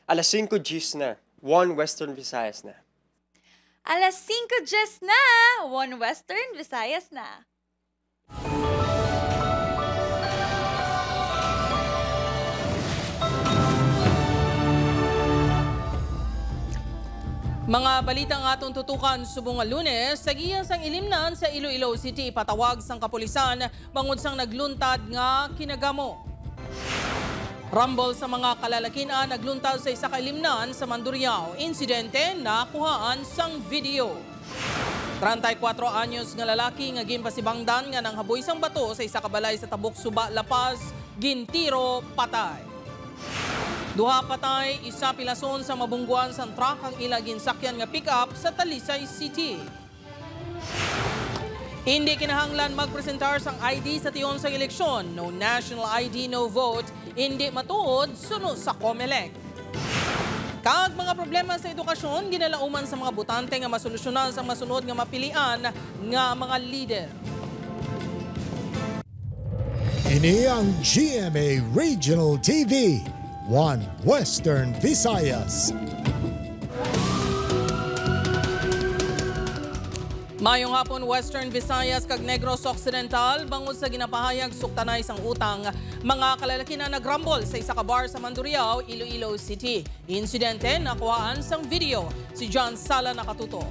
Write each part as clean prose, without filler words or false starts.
Alas 5 Gs na. 1 Western Visayas na. Alas 5 Gs na. 1 Western Visayas na. Mga balitang atong tutukan subong nga Lunes, sagiyan sang ilimnan sa Iloilo City, patawag sang kapulisan bangod sang nagluntad nga kinagamo. Rumble sa mga kalalakian nagluntad sa isa ka ilimnan sa Mandurriao. Insidente nakuhaan sang video. 34 anyos nga lalaki nga ginpasibangdan nga nang haboy sang bato sa isa ka balay sa Tabuk Suba, La Paz, gintiro patay. Duha patay, isa pilason sa mabungguan sa truck ang ilagin sakyan nga pick-up sa Talisay City. Hindi kinahanglan magpresentar sang ID sa tiyon sa eleksyon. No national ID, no vote. Hindi matuod, suno sa COMELEC. Kag mga problema sa edukasyon, ginalauman sa mga butante nga masolusyonan sa masunod nga mapilian nga mga leader. Ini ang GMA Regional TV. 1 Western Visayas. Mayong hapon, Western Visayas kag Negros Occidental bangod sa ginapahayag suktanay sang utang mga kalalaki na nagrambol sa isa ka bar sa Mandurriao, Iloilo City. Insidente nakuhaan sang video. Si John Sala nakatuto.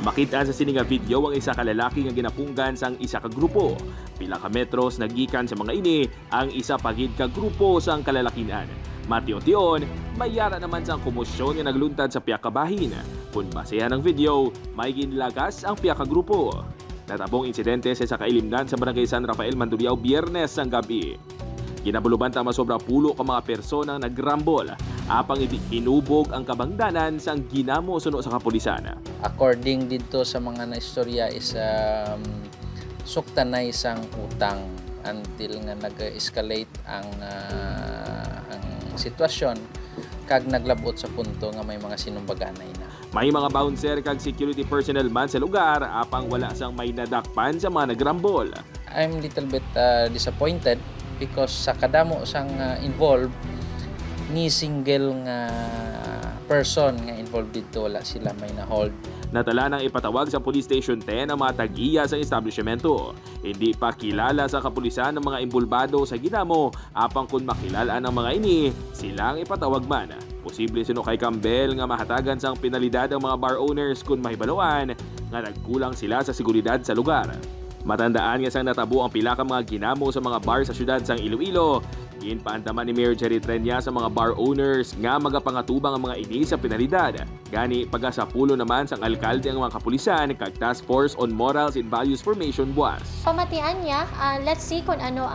Makita sa sininga video ang isa ka lalaki nga ginapunggan sang isa ka grupo. Pila ka metros nagikan sa mga ini ang isa pagid ka grupo sang kalalakian. Matiyon-tiyon, mayara naman sang komosyon nga nagluntad sa piyak ka bahin. Kung basehan ng video, may ginlagas ang piyak ka grupo. Natabong insidente sa isa ka ilimnan sa Barangay San Rafael, Mandurriao, Biyernes ang gabi. Ginabuluban tama sobra pulo ka mga persona nagrambol apang inubog ang kabangdanan sang ginamo suno sa kapulisan. According dito sa mga naistorya is suktanay sang utang until nga nag-escalate ang sitwasyon kag naglabot sa punto nga may mga sinumbaganay na. May mga bouncer kag security personnel man sa lugar apang wala sang may nadakpan sa mga nagrambol. I'm little bit disappointed because sa kadamo sang involved ni single nga person nga involved dito wala sila may na-hold. Natala nang ipatawag sa Police Station 10 ang mga tagiya sa establishmento. Hindi pa kilala sa kapulisan ng mga imbulbado sa ginamo apang kung makilalaan ang mga ini, silang ipatawag man. Posible sino kay Campbell nga mahatagan sang penalidad ang mga bar owners kung mahibaluan nga nagkulang sila sa seguridad sa lugar. Matandaan nga sang natabo ang pila ka mga ginamo sa mga bar sa syudad sang Iloilo. Ginpaandaman ni Mayor Jerry Trenya sa mga bar owners nga magapangatubang ang mga ini sa penalidad. Gani pagasapulo naman sang alkalde ang mga kapulisan kag Task Force on Morals and Values Formation buwas. Pamatian niya, let's see kung ano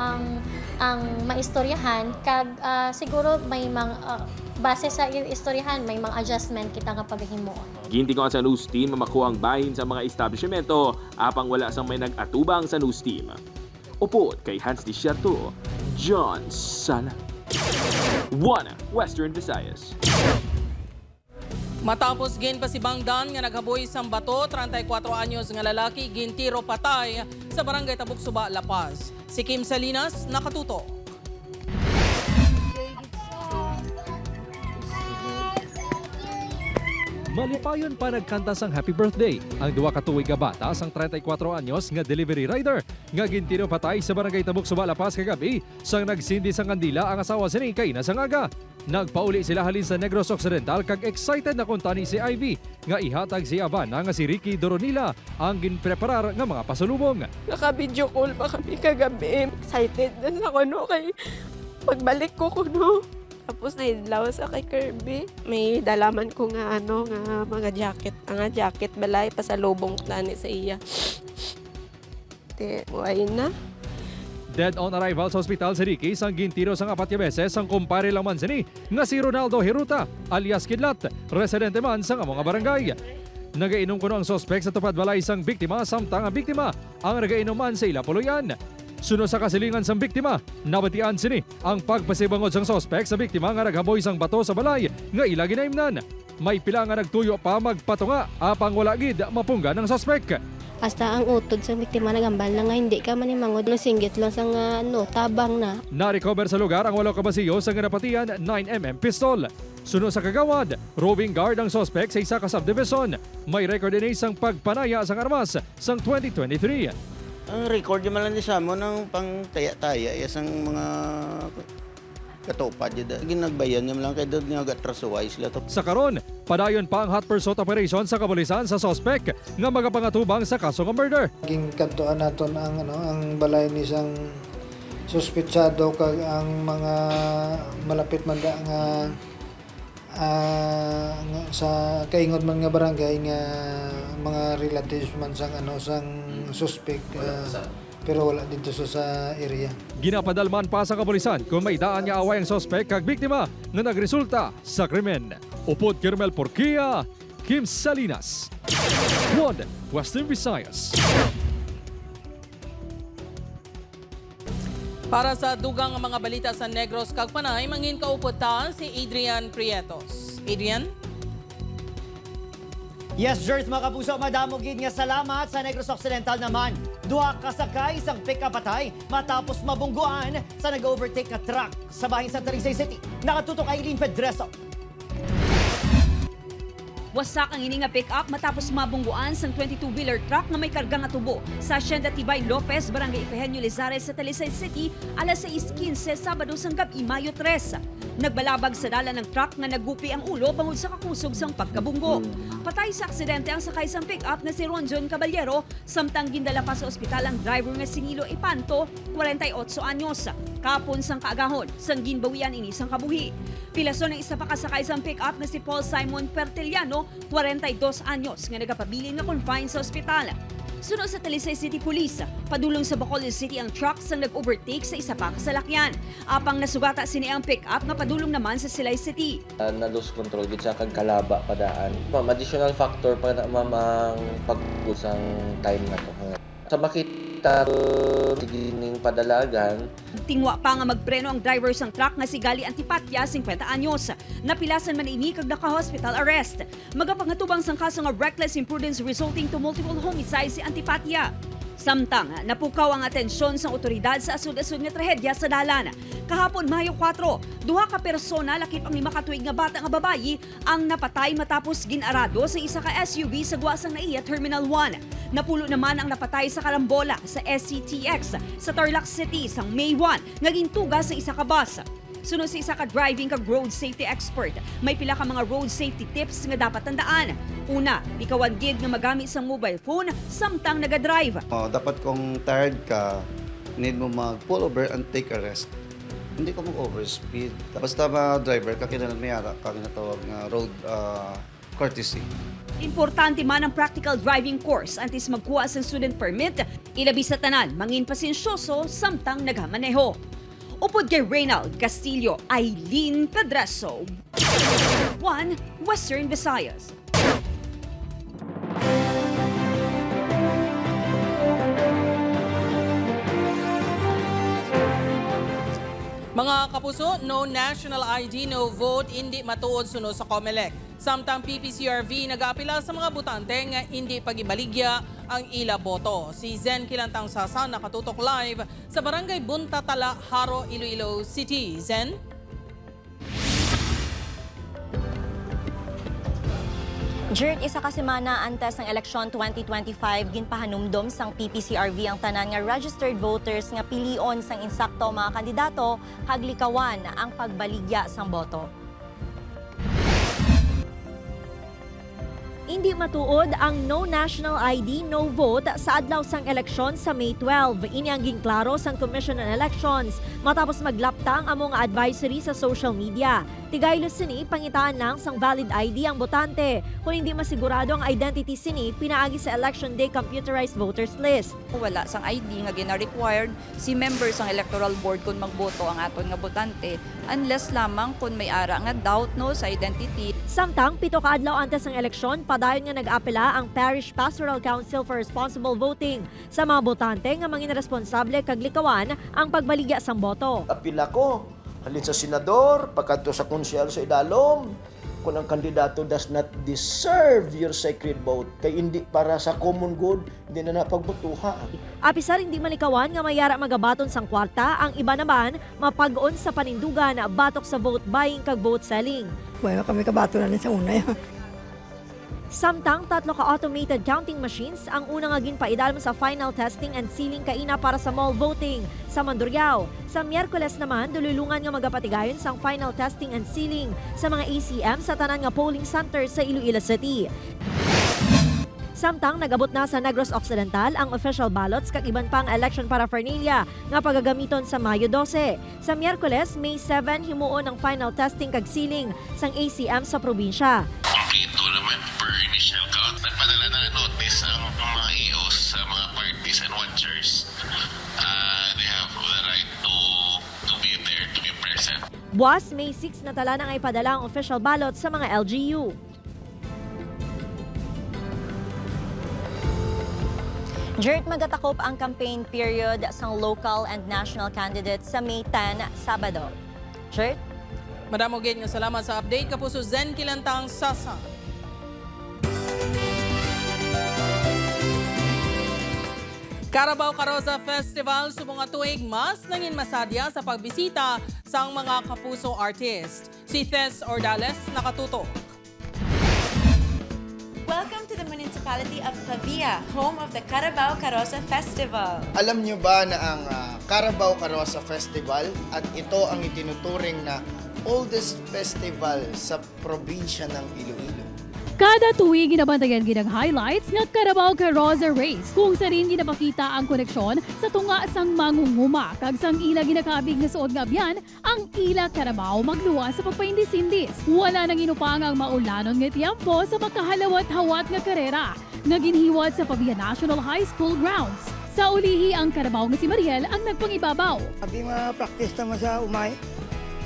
ang maistoryahan kag siguro may mga base sa istoryahan may mga adjustment kita nga paghimuon. Gintingon sa news team makuha ang bahin sa mga establishmento apang wala sang may nag-atubang sa news team. Upod kay Hans Desierto, John Sala. 1 Western Visayas. Matapos ginpasibangdan nga naghaboy sang bato, 34 anyos nga lalaki gintiro patay sa Barangay Tabuk Suba, La Paz. Si Kim Salinas nakatuto. Malipayon pa nagkanta sang happy birthday ang duwa ka tuig nga bata sang 34 anyos nga delivery rider nga gintiro patay sa Barangay Tabuk Suba, La Paz kagabi sang nagsindi sang kandila ang asawa sini kay nasang aga. Nagpauli sila halin sa Negros Occidental kag excited na kunta ni si Ivy nga ihatag si Havana nga si Ricky Doronila ang ginpreparar nga mga pasalubong. Naka-video call pa kami kagabi. Excited na sa kuno kay pagbalik ko kuno. Tapos naidlaw sa kay Kirby. May dalaman ko nga nga mga jacket. Ang jacket balay pasalubong tani sa iya. Buhay na. Dead on arrival sa ospital si Ricky sang gintiro sang 4 beses sang kumpare lang man sini nga si Ronaldo Hiruta alias Kidlat, residente man sang among barangay. Nagainom kuno ang sospek sa tupad balay sang biktima samtang ang biktima ang nagainom man sa ila puluyan. Suno sa kasilingan sang biktima, nabatian sini ang pagpasibangod sang sospek sa biktima nga naghaboy sang bato sa balay nga ila ginaimnan. May pila nga nagtuyo pa magpatunga apang wala gid mapunggan ng sospek. Hasta ang utod sa biktima nagambal na nga hindi ka manimangod na singgit lang sa nga tabang na. Na-recover sa lugar ang 8 kabasiyo sa ganapatian 9mm pistol. Suno sa kagawad, roving guard ang suspect sa isa ka subdivision. May record din isang pagpanaya sang armas sang 2023. Ang record yung malang sa mo ng pang taya-taya, isang mga katupad yun. Ginagbayan niya lang kayo doon nga gatrasuway sila to. Sa karon, padayon pa ang hot pursuit operation sa kapulisan sa suspect nga magapangatubang sa kaso ng murder. King kantuan naton ang balay ni isang suspetsado kag ang mga malapit man nga sa kaingod man nga barangay nga mga relatives man sang sang suspect pero wala dito sa area. Ginapadalman pa sa kapulisan kung may daan nga away ang suspect kag biktima na nagresulta sa krimen. Upod Kirmel Porquia, Kim Salinas, One Western Visayas. Para sa dugang mga balita sa Negros kag Panay, mangin kauputan si Adrian Prietos. Adrian? Yes, Jers, mga kapuso, madamogin nga salamat sa Negros Occidental naman. Duha kasakay isang pick-up patay matapos mabungguan sa nag-overtake na truck sa bahin sa Talisay City. Nakatutok Aileen Pedreso. Wasak ang ini nga pick-up matapos mabungguan sang 22-wheeler truck nga may karga nga tubo sa Hacienda Tibay Lopez, Barangay Efehenio Lizares sa Talisay City, alas 6:15 Sabado sang gabi, Mayo 3. Nagbalabag sa dala ng truck nga naggupi ang ulo bangod sa kakusog sang pagkabunggo. Patay sa aksidente ang sakay sang pick-up na si Ronjon Caballero, samtang gindala pa sa ospital ang driver nga si Nilo Ipanto, 48 anyos. Kapon sang kaagahon, sang ginbawian ini sang kabuhi. Pilason ng isa pa kasakay sang pick-up na si Paul Simon Pertiliano, 42 anyos, nga nagapabilin nga confined sa ospital. Sunod sa Talisay City Police, padulong sa Bacolod City ang truck sang nag-overtake sa isa pa kasalakyan. Apang nasugata sini ang pick-up nga padulong naman sa Silay City. Na-lose control gid sa kagkalaba padaan. Additional factor pa na mamang pag-usang time na to. Sa makita gining padalagan, tingwa pa nga magpreno ang driver sang truck nga si Gali Antipatya, 50 anyos. Napilasan man ini kag naka-hospital arrest. Magapangatubang sang kaso nga reckless imprudence resulting to multiple homicide si Antipatya. Samtang napukaw ang atensyon sang otoridad sa asud-asud nga trahedya sa dalan. Kahapon Mayo 4, duha ka persona lakip ang 5 ka tuig nga bata nga babayi ang napatay matapos ginarado sa isa ka SUV sa guwasang NAIA Terminal 1. Napulo naman ang napatay sa karambola sa SCTX sa Tarlac City sang May 1 nga gintuga sa isa ka bus. Sunod sa isa ka driving kag road safety expert, may pila ka mga road safety tips nga dapat tandaan. Una, ikawan gid nga magamit sa mobile phone samtang nagadrive. Dapat kung tired ka, need mo mag-pull over and take a rest. Hindi ko mag-overspeed. Basta driver ka, kailangan may ara ka ginatawag nga road courtesy. Importante man ang practical driving course antes magkuha sa student permit, ilabi sa tanan, mangin pasensyoso samtang nagamaneho. Upod kay Reynald Castillo, Aileen Pedreso, One Western Visayas. Mga kapuso, no national ID, no vote, hindi matuod sunod sa COMELEC. Samtang PPCRV nag-aapila sa mga botante nga hindi pagibaligya ang ila boto. Si Zen Kilantang Sasa nakatutok live sa Barangay Buntatala, Haro, Iloilo City. Zen? Jerd, isa ka semana antes ng eleksyon 2025, ginpahanumdom sang PPCRV ang tanan nga registered voters nga pilion sang insakto mga kandidato haglikawan ang pagbaligya sang boto. Hindi matuod ang no national ID, no vote sa adlaw sang eleksyon sa May 12. Ini ang ginklaro sang Commission on Elections matapos maglaptang among advisory sa social media. Tigaylo sini pangitaan lang sang valid ID ang botante. Kung hindi masigurado ang identity sini, pinaagi sa Election Day computerized voters list. Wala sang ID nga gina-required si members sang electoral board kung magboto ang aton nga botante unless lamang kung may ara nga doubt no sa identity. Samtang 7 ka adlaw antes ng eleksyon, padayon nga nag-apela ang Parish Pastoral Council for Responsible Voting sa mga botante nga mangin responsable kag likawan ang pagbaligya sang boto. Apila ko halin sa senador, pagkadto sa konsyel sa Idalom, kung ang kandidato does not deserve your sacred vote, kay hindi para sa common good, hindi na napagbutuha. Apisar hindi malikawan nga mayara magabaton sang kwarta, ang iba naman mapag-on sa panindugan batok sa vote buying kag vote selling. Well, kami kabato na rin sa una yan. Samtang 3 ka automated counting machines ang unang aging paidalm sa final testing and sealing kaina para sa mall voting sa Mandurriao. Sa Miyerkules naman, dululungan nga magapatigayon sang final testing and sealing sa mga ACM sa tanan nga polling center sa Iloilo City. Samtang nagabot na sa Negros Occidental ang official ballots kag iban pang election paraphernalia nga pagagamiton sa Mayo 12. Sa Miyerkules, May 7 himuon ang final testing kag sealing sang ACM sa probinsya. Ito naman per initial count. Nagpadala na notice ang mga EOs sa mga parties and watchers. They have the right to be there, to be present. Buwas, May 6 na tala nang ipadala ang official ballots sa mga LGU. Jert, magatakop ang campaign period sang local and national candidates sa May 10, Sabado. Jert? Madamo gid nga salamat sa update kapuso Zen Kilantang Sasa. Carabao Carosa Festival subong nga tuig mas nangin masadya sa pagbisita sang mga kapuso artist. Si Tess Ordales nakatutok. Welcome to the municipality of Pavia, home of the Carabao Carosa Festival. Alam niyo ba na ang Carabao Carosa Festival at ito ang itinuturing na oldest festival sa probinsya ng Iloilo? Kada tuwing ginabantayan ginang highlights ng Carabao Carosa Race kung sa rin ginapakita ang koneksyon sa tunga sang mangunguma kag sang ila ginakabig nga suod nga biyan ang ila Carabao magluwa sa pagpaindis-indis. Wala nang inupang ang maulanon nga tiyempo sa makahalawat-hawat nga karera nga ginhiwat sa Pavia National High School grounds. Sa ulihi ang Carabao nga si Mariel ang nagpangibabaw. Abi ma-practice naman sa umay.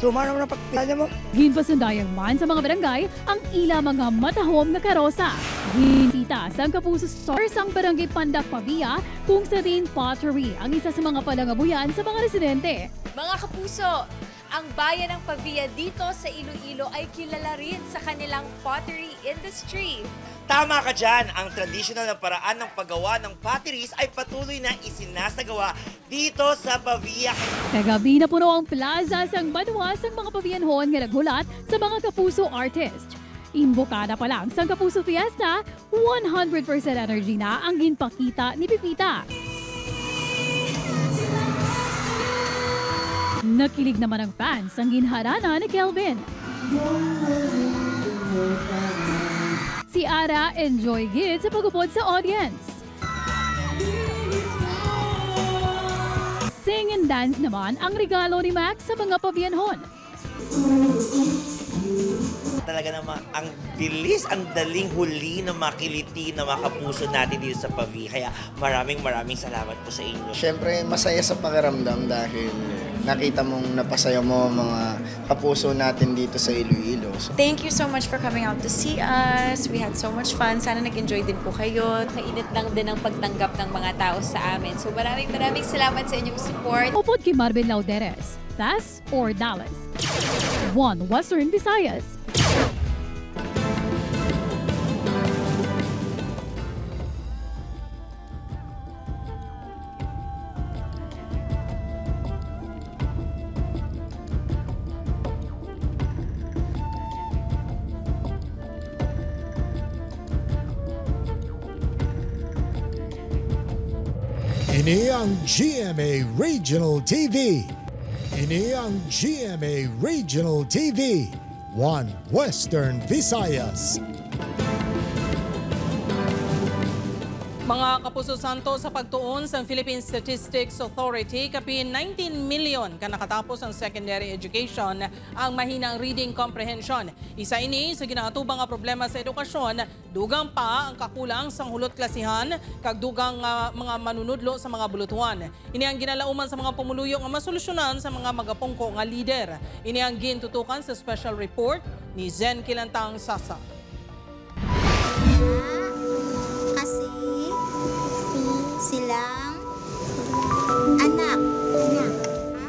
Sumara mo na pagkakanya mo. Ginpasundayang man sa mga barangay ang ila mga matahom na karosa. Ginsita sa Kapuso Stars ang barangay Pandak Pavia kung sa rin pottery ang isa sa mga palangabuyan sa mga residente. Mga kapuso, ang bayan ng Pavia dito sa Iloilo ay kilala rin sa kanilang pottery industry. Tama ka dyan, ang traditional na paraan ng paggawa ng potteries ay patuloy na isinasagawa dito sa Pavia. Kagabi na puno ang plaza sang Banwas ang mga Pavianhon nga naghulat sa mga kapuso artist. Imbokada pa lang sa Kapuso Fiesta, 100% energy na ang ginpakita ni Pipita. Nakilig naman ang fans ang ginharana ni Kelvin. Si Ara enjoy gid sa pagupod sa audience. Sing and dance naman ang regalo ni Max sa mga Pavianhon. Talaga naman, ang bilis, ang daling huli na makiliti na mga kapuso natin dito sa Pavia. Kaya maraming salamat po sa inyo. Siyempre, masaya sa pakiramdam dahil nakita mong napasaya mo mga kapuso natin dito sa Iloilo. Thank you so much for coming out to see us. We had so much fun. Sana nag-enjoy din po kayo. Kainit lang din ang pagtanggap ng mga tao sa amin. So maraming salamat sa inyong support. Upod kay Marvin Lauderes, Tess Ordales, One Western Visayas. Ini ang GMA Regional TV. Ini ang GMA Regional TV. One Western Visayas. Mga kapuso santo sa pagtuon sa Philippine Statistics Authority, kapin 19 million ka nakatapos ang secondary education ang mahinang reading comprehension. Isa ini sa ginatubang nga problema sa edukasyon, dugang pa ang kakulang sang hulot klasihan, kag dugang mga manunudlo sa mga bulutuan. Ini ang ginalauman sa mga pumuluyo nga masolusyonan sa mga magapungko nga leader. Ini ang gintutukan sa special report ni Zen Kilantang Sasa. Kasi silang anak.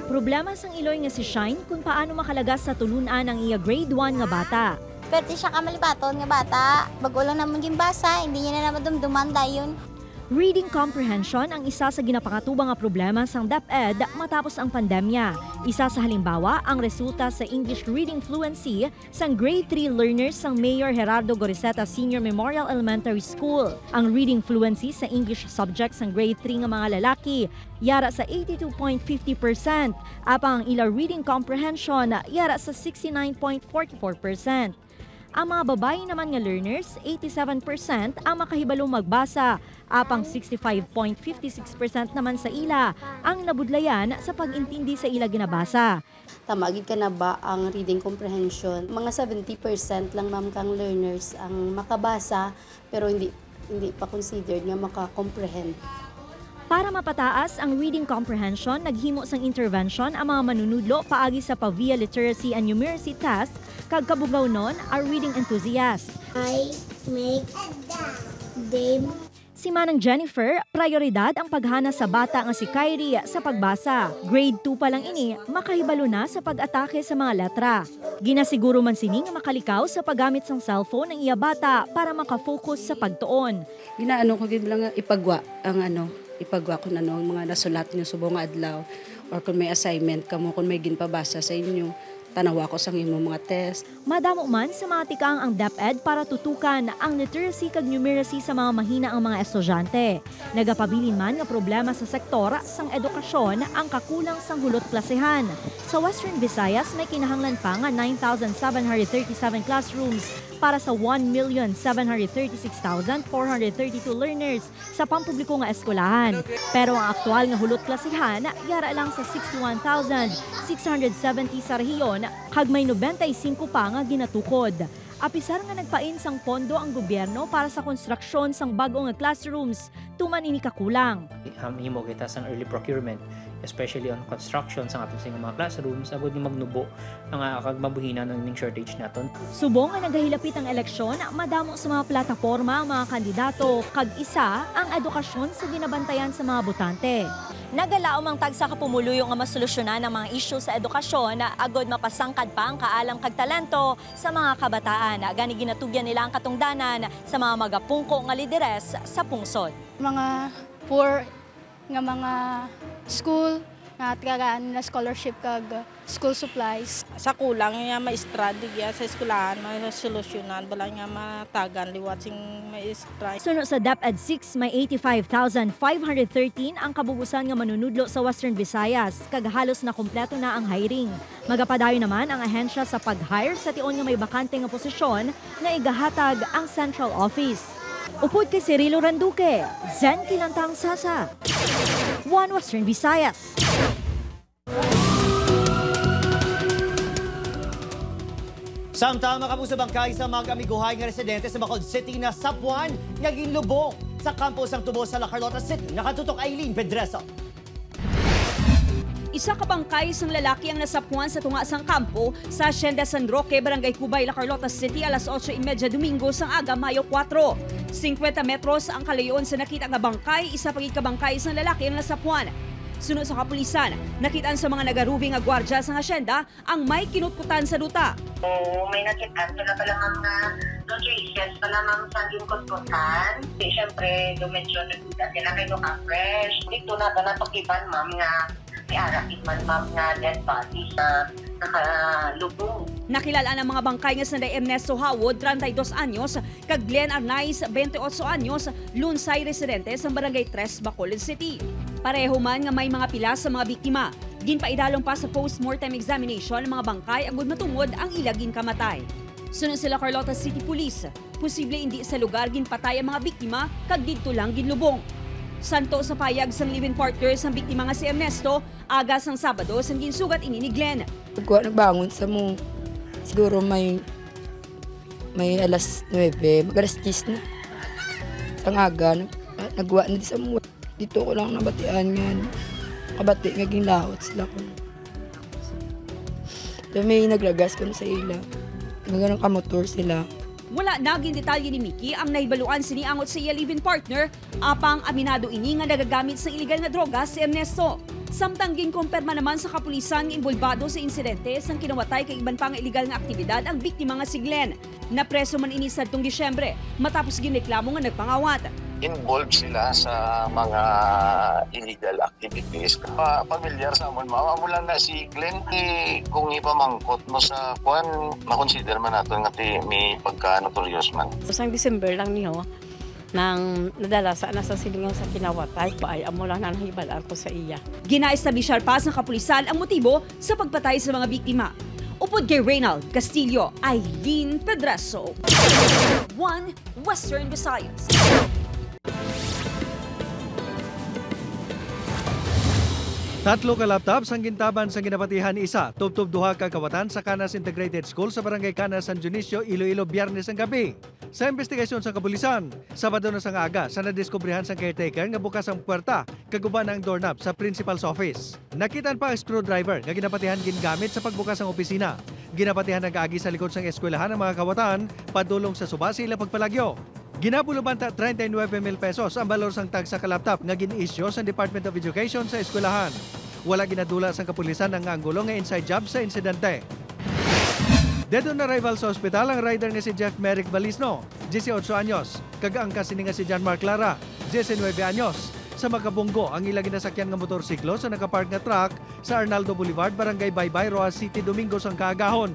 Problema sang Iloy nga si Shine kung paano makalagas sa tulunan ang iya grade 1 nga bata. Pero di siya kamalibaton nga bata. Bago lang naman yung basa, hindi niya na naman dumanda yun. Reading comprehension ang isa sa ginapakatubang nga problema sa DepEd matapos ang pandemya. Isa sa halimbawa ang resulta sa English reading fluency sa grade 3 learners sa Mayor Gerardo Goriseta Senior Memorial Elementary School. Ang reading fluency sa English subjects sa grade 3 nga mga lalaki yara sa 82.50%, apang ang ila reading comprehension yara sa 69.44%. Ang mga babae naman nga learners, 87% ang makahibalong magbasa, apang 65.56% naman sa ila ang nabudlayan sa pag-intindi sa ila ginabasa. Tamagid ka na ba ang reading comprehension? Mga 70% lang ma'am kang learners ang makabasa pero hindi pa considered nga maka-comprehend. Para mapataas ang reading comprehension, naghimo sang intervention ang mga manunudlo paagi sa PAVIA Literacy and Numeracy Test, kag kabugaw nun ang reading enthusiast. I make them. Si Manang Jennifer, prioridad ang paghana sa bata nga si Kyrie sa pagbasa. Grade 2 pa lang ini, makahibalo na sa pag-atake sa mga letra. Ginasiguro man sini nga makalikaw sa paggamit ng cellphone ng iya bata para makafocus sa pagtuon. Ginaano ko gid lang ipagwa ko na ang mga nasulat niyo subong adlaw, or kung may assignment kamo, kung may ginpabasa sa inyo, tanawa ko sa imong mga test. Madamo man sa mga tikaang ang DepEd para tutukan ang literacy kag numeracy sa mga mahina ang mga estudyante. Nagapabilin man nga problema sa sektor sang edukasyon ang kakulang sang hulot klasehan. Sa Western Visayas may kinahanglan pa nga 9,737 classrooms para sa 1,736,432 learners sa pampubliko nga eskwelahan. Pero ang aktual nga hulot klasehan yara lang sa 61,670 sa rehiyon, kag may 95 pa nga ginatukod. Apisar nga nagpain sang pondo ang gobyerno para sa konstruksyon sang bago nga classrooms, tuman ini kakulang. Himo kita sang early procurement, especially on construction sang aton sing mga classrooms, agud ni magnubo ang kag mabuhina ng shortage naton. Subong nga nagahilapit ang eleksyon, madamo sa mga plataporma ang mga kandidato, kag isa ang edukasyon sa ginabantayan sa mga botante. Nagalaom ang tagsa ka pumuluyo nga masolusyonan ang mga isyu sa edukasyon na agod mapasangkad pa ang kaalam kag talento sa mga kabataan. Gani ginatugyan nila ang katungdanan sa mga magapungko nga lideres sa pungsod. Mga poor nga mga school na tigagaan na scholarship kag school supplies. Sa kulang nga maistrategiya sa eskwelahan, may solusyonan bala nga matagan liwat sing maistra. Suno sa DepEd 6 may 85,513 ang kabubusan nga manunudlo sa Western Visayas, kag halos na kompleto na ang hiring. Magapadayon naman ang ahensya sa pag-hire sa tion nga may bakante nga posisyon na igahatag ang central office. Upod kay Cirilo Randuque, Zen Kilantang Sasa, One Western Visayas. Samtang makapusa bangkay sa mga amiguhay nga residente sa Bacolod City na Sapuan, naging lubong sa campus ng Tubo sa La Carlota City. Nakatutok Aileen Pedreso. Isa ka bangkay sang lalaki ang nasapuan sa tunga sang kampo sa Hacienda San Roque, Barangay Cubay, La Carlota City alas 8:30 Domingo sang aga, Mayo 4. 50 metros ang kalayon sa nakita nga bangkay, isa pagig kabangkay sang lalaki ang nasapuan. Sunod sa kapulisan, nakitaan sa mga nagarubing nga gwardya sa hacienda ang may kinutkutan sa duta. May nakitaan sila pa lamang na notices pa lamang sa yung kutkutan. Siyempre, dumensyon na sila kayo ka-fresh. Dito na ito natukipan, ma'am, nga may arakit man, ma'am, nga dead body sa nakalubong. Nakilala ang mga bangkay nga sanday Ernesto Hawod, 32 anyos, kag Glenn Arnaiz, 28 anyos, lunsay residente sa Barangay 3, Bacolod City. Pareho man nga may mga pila sa mga biktima. Ginpaidalong pa sa post-mortem examination ng mga bangkay agud matungod ang ilagin kamatay. Sunod sila Carlota City Police, posible hindi sa lugar ginpatay ang mga biktima kag didto lang ginlubong. Santo sa payag sang living partner sang biktima nga si Ernesto, aga sang Sabado sang ginsugat ini ni Glenn. Pagkuha nagbangon sa mo, siguro may alas 9, mag-alas 10 na. Sang aga, nagwa na di sa mo. Dito ko lang nabatian yan. Kabati, naging lahot sila ko. May naglagas ko sa ila. Ganun kamotor sila. Wala naging detalye ni Mickey ang nahibaluan siniangot sa iya live-in partner apang aminado ini nga nagagamit sa iligal nga droga si Ernesto. Samtang ginkumpirma naman sa kapulisan nga involvado sa insidente sang kinawatay kay iban pang iligal nga aktibidad ang biktima nga si Glenn. Napreso man ini sadtong Disyembre matapos ginreklamo nga nagpangawat. Involved sila sa mga illegal activities. Pamilyar sa amon mula na si Glenn kung ipamangkot mo sa kuan makonsider man nato nga may pagka-notorious man. Sa December lang niyo nang nadala sa silingaw sa kinawatay pa ay amo lang na nahibalaan ko sa iya. Gina-establishar pa sa kapulisan ang motibo sa pagpatay sa mga biktima. Upod kay Reynald Castillo, Eileen Pedraso. 1 Western Visayas. Tatlo ka laptops ang gintaban sa ginapatihan isa, tubtub duha ka kawatan sa Canas Integrated School sa Barangay Canas, San Dionisio, Iloilo, Biyernes ang gabi. Sa investigasyon sa kapulisan, Sabado na sang aga sa nadiskubrihan sa caretaker nga bukas ang puwerta kaguban ang doorknob sa principal's office. Nakitan pa ang screwdriver nga ginapatihan gingamit sa pagbukas ng opisina. Ginapatihan ang kaagi sa likod sang eskwelahan ng mga kawatan padulong sa subasi ilang pagpalagyo. Ginabuluban ta 39,000 pesos ang balor sang tag sa kalaptop nga gin-issue sa Department of Education sa eskwelahan. Wala ginadula sang kapulisan ang anggulo nga inside job sa insidente. Dedo na rival sa ospital ang rider nga si Jeff Merrick Balisno, 18 anyos, kag ang kasini nga si John Mark Lara, 19 anyos. Sa Magabunggo ang ilang ginasakyan nga motorsiklo sa nakapark nga truck sa Arnaldo Boulevard, Barangay Baybay, Roa City, Domingo sang kaagahon.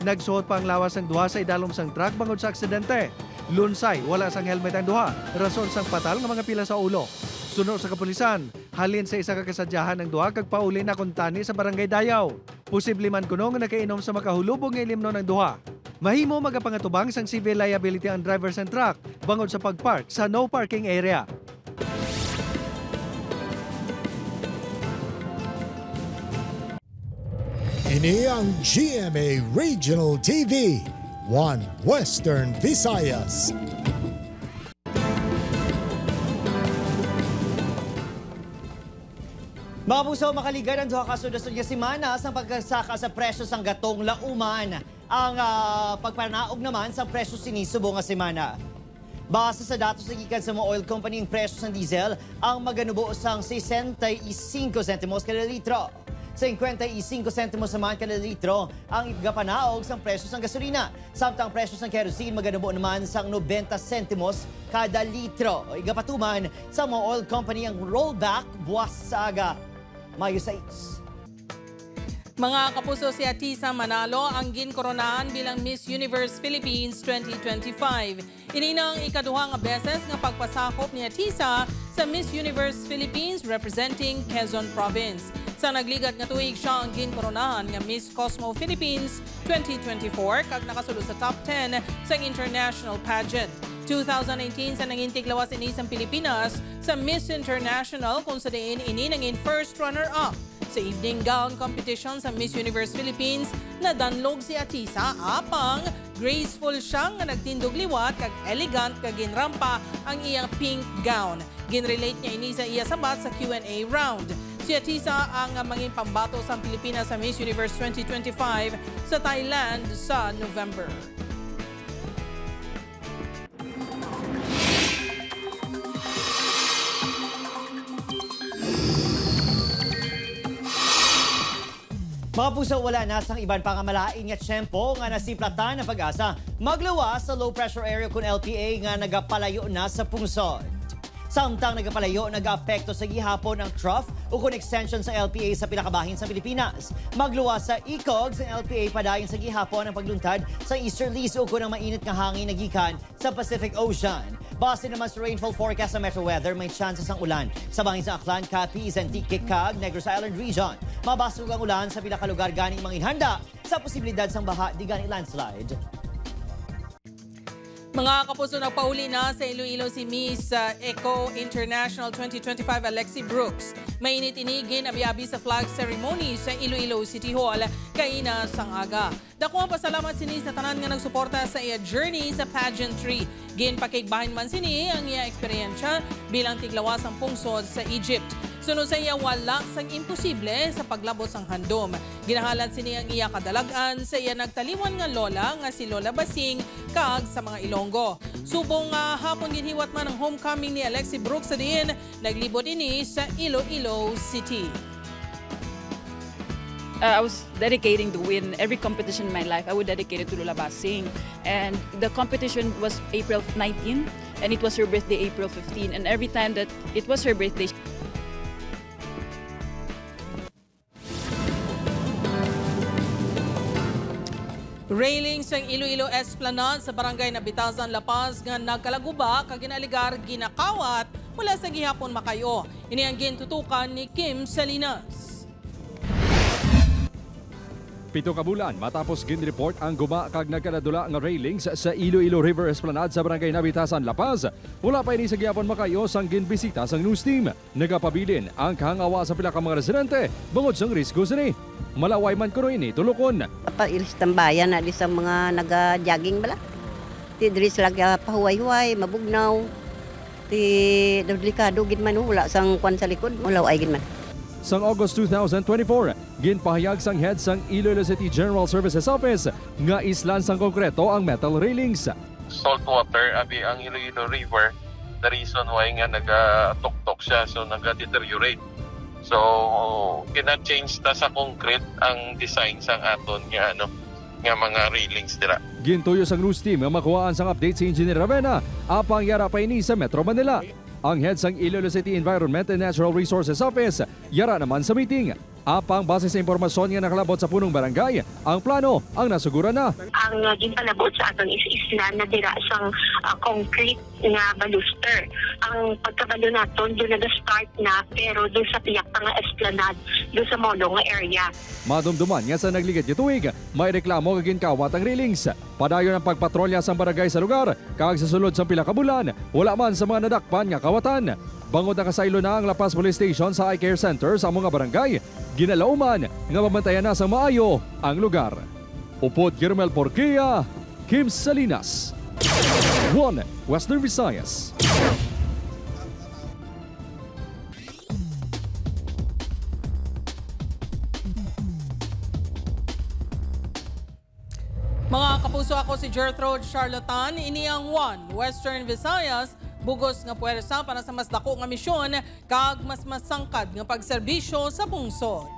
Nagsuot pa ang lawas ng duha sa idalom sang truck bangod sa aksidente. Lunsay, wala sang helmet ang duha, rason sang patal nga mga pila sa ulo. Sunod sa kapulisan, halin sa isa ka kasadyahan ng duha kag pauli na kuntani sa Barangay Dayaw. Posible man kuno nga nakainom sa makahulubong nga ilimno ng duha. Mahimo magapangatubang sang civil liability ang driver sang truck bangod sa pagpark sa no parking area. Ini ang GMA Regional TV, 1 Western Visayas. Mga puso, makaligan ang duha ka sunod-sunod nga semana sa pagkasaka sa presyo sang gatong lauman. Ang pagpanaog naman sa presyo sinisubo nga semana. Base sa datos sa gikan sa mga oil company, ang presyo sang diesel ang maganubo sang 65 centimos kada litro. 55 centimos naman kada litro ang igapanaog sang presyo sang gasolina. Samtang presyo sang kerosene maganubo naman sang 90 centimos kada litro. O igapatuman sa mga oil company ang rollback buwas sa aga. Mayo 6. Mga kapuso, si Atisa Manalo ang ginkoronahan bilang Miss Universe Philippines 2025. Ininang ikaduha nga beses nga pagpasakop ni Atisa sa Miss Universe Philippines representing Quezon Province. Sa nagligat nga tuig siya ang ginkoronahan nga Miss Cosmo Philippines 2024 kag nakasulod sa top 10 sa international pageant. 2018 sa nangintig lawas ini sa Pilipinas sa Miss International kung sa diin ini nangin first runner-up. Sa evening gown competition sa Miss Universe Philippines, nadanlog si Atisa apang graceful siyang nga nagtindog liwat kag elegant kag ginrampa ang iyang pink gown. Ginrelate niya ini sa iya sabat sa Q&A round. Si Atisa ang mangin pambato sa Pilipinas sa Miss Universe 2025 sa Thailand sa November. Mga puso, wala na sang iban pangamalain nga tiyempo nga nasiplatan ng pag-asa maglawas sa low pressure area kung LPA nga nagapalayo na sa pungsod. Samtang nagapalayo, nag-apekto sa gihapon ang trough o kung extension sa LPA sa pinakabahin sa Pilipinas. Magluwas sa ICOG sa LPA padayon sa gihapon ang pagluntad sa easterlies o kung ang mainit nga hangin nagikan sa Pacific Ocean. Base naman sa rainfall forecast sa Metro Weather, may chances ang ulan sa bangin sa Aklan, Capiz, Antique, Cag, Negros Island region. Mabasog ang ulan sa pinakalugar ganing manginhanda sa posibilidad sang baha di gani landslide. Mga kapuso, nagpauli na sa Iloilo si Miss Eco International 2025 Alexi Brooks. Mainit inigin abi-abi sa flag ceremony sa Iloilo City Hall kaina sang aga. Dako ang pasalamat sini sa tanan nga nagsuporta sa iya journey sa pageantry. Ginpakigbahin man sini ang iya eksperyensya bilang tiglawas ang pungsod sa Egypt. Sunod sa iya wala sang imposible sa paglabot sang handom. Ginahalan sini ang iya kadalagan sa iya nagtaliwan nga lola nga si Lola Basing kag sa mga Ilonggo. Subong hapon ginhiwat man ang homecoming ni Alexi Brooks sa diin, naglibot ini sa Iloilo City. I was dedicating to win every competition in my life. I would dedicate it to Lola Basing. And the competition was April 19, and it was her birthday April 15. And every time that it was her birthday, Railings ang Iloilo Esplanade sa barangay Nabitasan, La Paz nga nagkalaguba kag ginaligar ginakawat mula sa gihapon makayo. Ini ang gintutukan ni Kim Salinas. 7 ka bulan matapos gin-report ang guba kag nagkaladula nga railings sa Iloilo River Esplanade sa barangay Nabitasan, La Paz. Wala pa ini sa gihapon makayo sang ginbisita sang news team. Nagapabilin ang kahangawa sa pila ka mga residente bangod sang risko sini. Malaway man kuno ini tulokon. Pailis tambayan na di sa mga naga-jogging bala. Ti diri sila pahuway-huway, mabugnaw. Ti delikado gid man wala sang kwan sa likod, malaway gid man. Sang August 2024, ginpahayag sang head sang Iloilo City General Services Office nga islan sang konkreto ang metal railings. Salt water abi ang Iloilo River, the reason why nga naga-tuktok siya, so naga-deteriorate. So kina-change ta sa concrete ang design sang aton nga nga mga railings dira. Gintuyo sang news team nga makuhaan sang update si Engineer Ravena apang yara pa ini sa Metro Manila. Ang head sang Iloilo City Environment and Natural Resources Office yara naman sa meeting. Apang base sa impormasyon nga nakalabot sa punong barangay, ang plano ang nasuguran na. Ang ginpalabot sa aton is isla na dira sang concrete nga baluster. Ang pagkabalo naton doon nag-start na pero doon sa piyak nga esplanade, doon sa molo nga area. Madumduman nga sa nagligid gituig, may reklamo kag ginkawat ang railings. Padayon ang pagpatrolya sa barangay sa lugar, kag sa sulod sa pila ka bulan, wala man sa mga nadakpan nga kawatan. Bangod nakasaylo na ang La Paz Police Station sa iCare Center sa mga barangay, ginalauman nga mabantayan na sa maayo ang lugar. Upod Guillermo Porquia, Kim Salinas, 1 Western Visayas. Mga kapuso, ako si Gertrude Charlatan, ini ang 1 Western Visayas, bugos nga puwersa para sa mas dako nga misyon kag mas masangkad nga pagserbisyo sa bungsod.